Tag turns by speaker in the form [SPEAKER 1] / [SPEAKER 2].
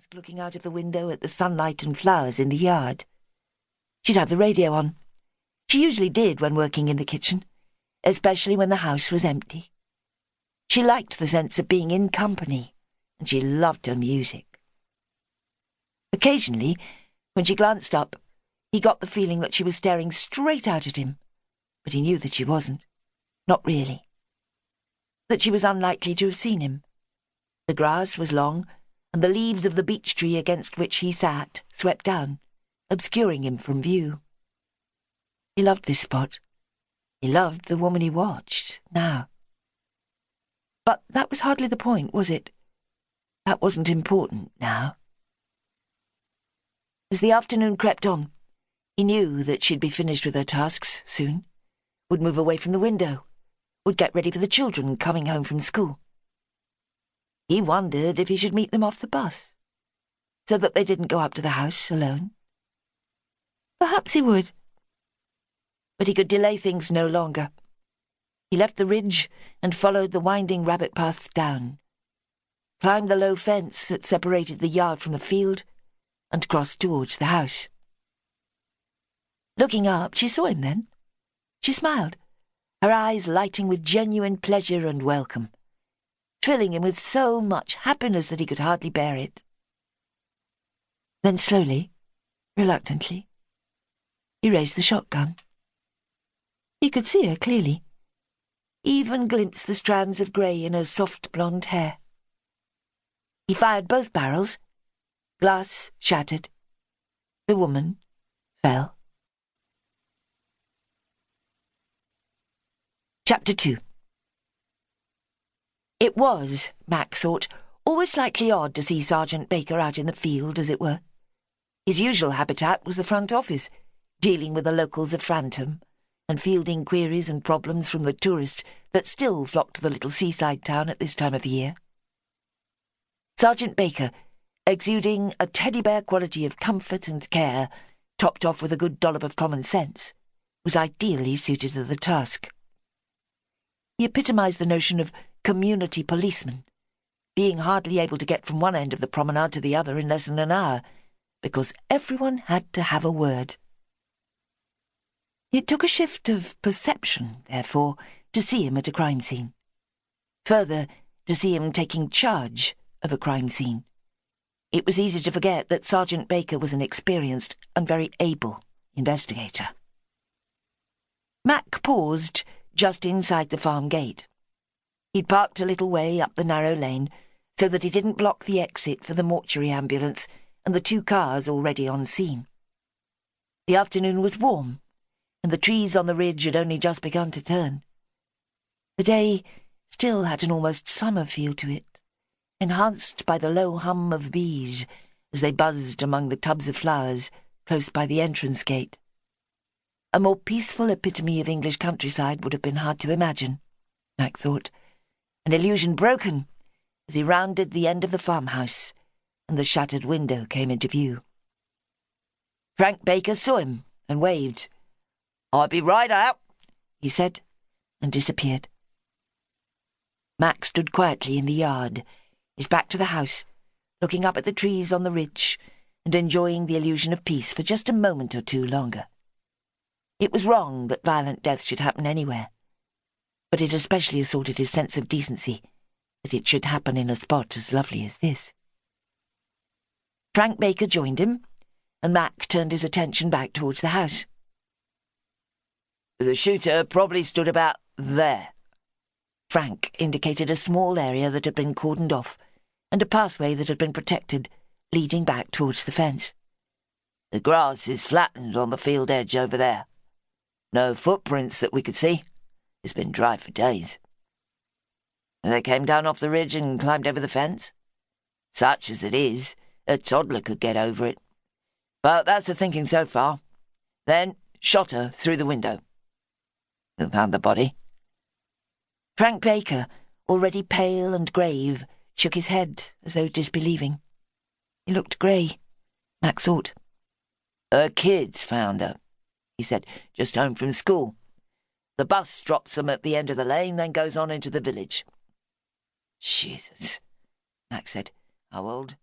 [SPEAKER 1] task looking out of the window at the sunlight and flowers in the yard. She'd have the radio on. She usually did when working in the kitchen, especially when the house was empty. She liked the sense of being in company, and she loved her music. Occasionally, when she glanced up, he got the feeling that she was staring straight out at him, but he knew that she wasn't. Not really. That she was unlikely to have seen him. The grass was long, and the leaves of the beech tree against which he sat swept down, obscuring him from view. He loved this spot. He loved the woman he watched, now. But that was hardly the point, was it? That wasn't important now. As the afternoon crept on, he knew that she'd be finished with her tasks soon, would move away from the window, would get ready for the children coming home from school. He wondered if he should meet them off the bus, so that they didn't go up to the house alone. Perhaps he would. But he could delay things no longer. He left the ridge and followed the winding rabbit path down, climbed the low fence that separated the yard from the field, and crossed towards the house. Looking up, she saw him then. She smiled, her eyes lighting with genuine pleasure and welcome, filling him with so much happiness that he could hardly bear it. Then slowly, reluctantly, he raised the shotgun. He could see her clearly, even glimpsed the strands of grey in her soft blonde hair. He fired both barrels. Glass shattered. The woman fell. Chapter 2. It was, Mac thought, always slightly odd to see Sergeant Baker out in the field, as it were. His usual habitat was the front office, dealing with the locals of Frantham, and fielding queries and problems from the tourists that still flocked to the little seaside town at this time of year. Sergeant Baker, exuding a teddy-bear quality of comfort and care, topped off with a good dollop of common sense, was ideally suited to the task. He epitomised the notion of community policeman, being hardly able to get from one end of the promenade to the other in less than an hour, because everyone had to have a word. It took a shift of perception, therefore, to see him at a crime scene. Further, to see him taking charge of a crime scene. It was easy to forget that Sergeant Baker was an experienced and very able investigator. Mac paused just inside the farm gate. He'd parked a little way up the narrow lane so that he didn't block the exit for the mortuary ambulance and the 2 cars already on scene. The afternoon was warm, and the trees on the ridge had only just begun to turn. The day still had an almost summer feel to it, enhanced by the low hum of bees as they buzzed among the tubs of flowers close by the entrance gate. A more peaceful epitome of English countryside would have been hard to imagine, Mac thought, an illusion broken as he rounded the end of the farmhouse and the shattered window came into view. Frank Baker saw him and waved. "I'll be right out," he said, and disappeared. Mac stood quietly in the yard, his back to the house, looking up at the trees on the ridge and enjoying the illusion of peace for just a moment or two longer. It was wrong that violent death should happen anywhere, but it especially assaulted his sense of decency that it should happen in a spot as lovely as this. Frank Baker joined him, and Mac turned his attention back towards the house. "The shooter probably stood about there." Frank indicated a small area that had been cordoned off and a pathway that had been protected, leading back towards the fence. "The grass is flattened on the field edge over there. No footprints that we could see. It's been dry for days." "They came down off the ridge and climbed over the fence?" "Such as it is, a toddler could get over it. But that's the thinking so far. Then shot her through the window." "Who found the body?" Frank Baker, already pale and grave, shook his head as though disbelieving. He looked grey, Mac thought. "Her kids found her," he said, "just home from school. The bus drops them at the end of the lane, then goes on into the village." "Jesus," Mac said. "How old?"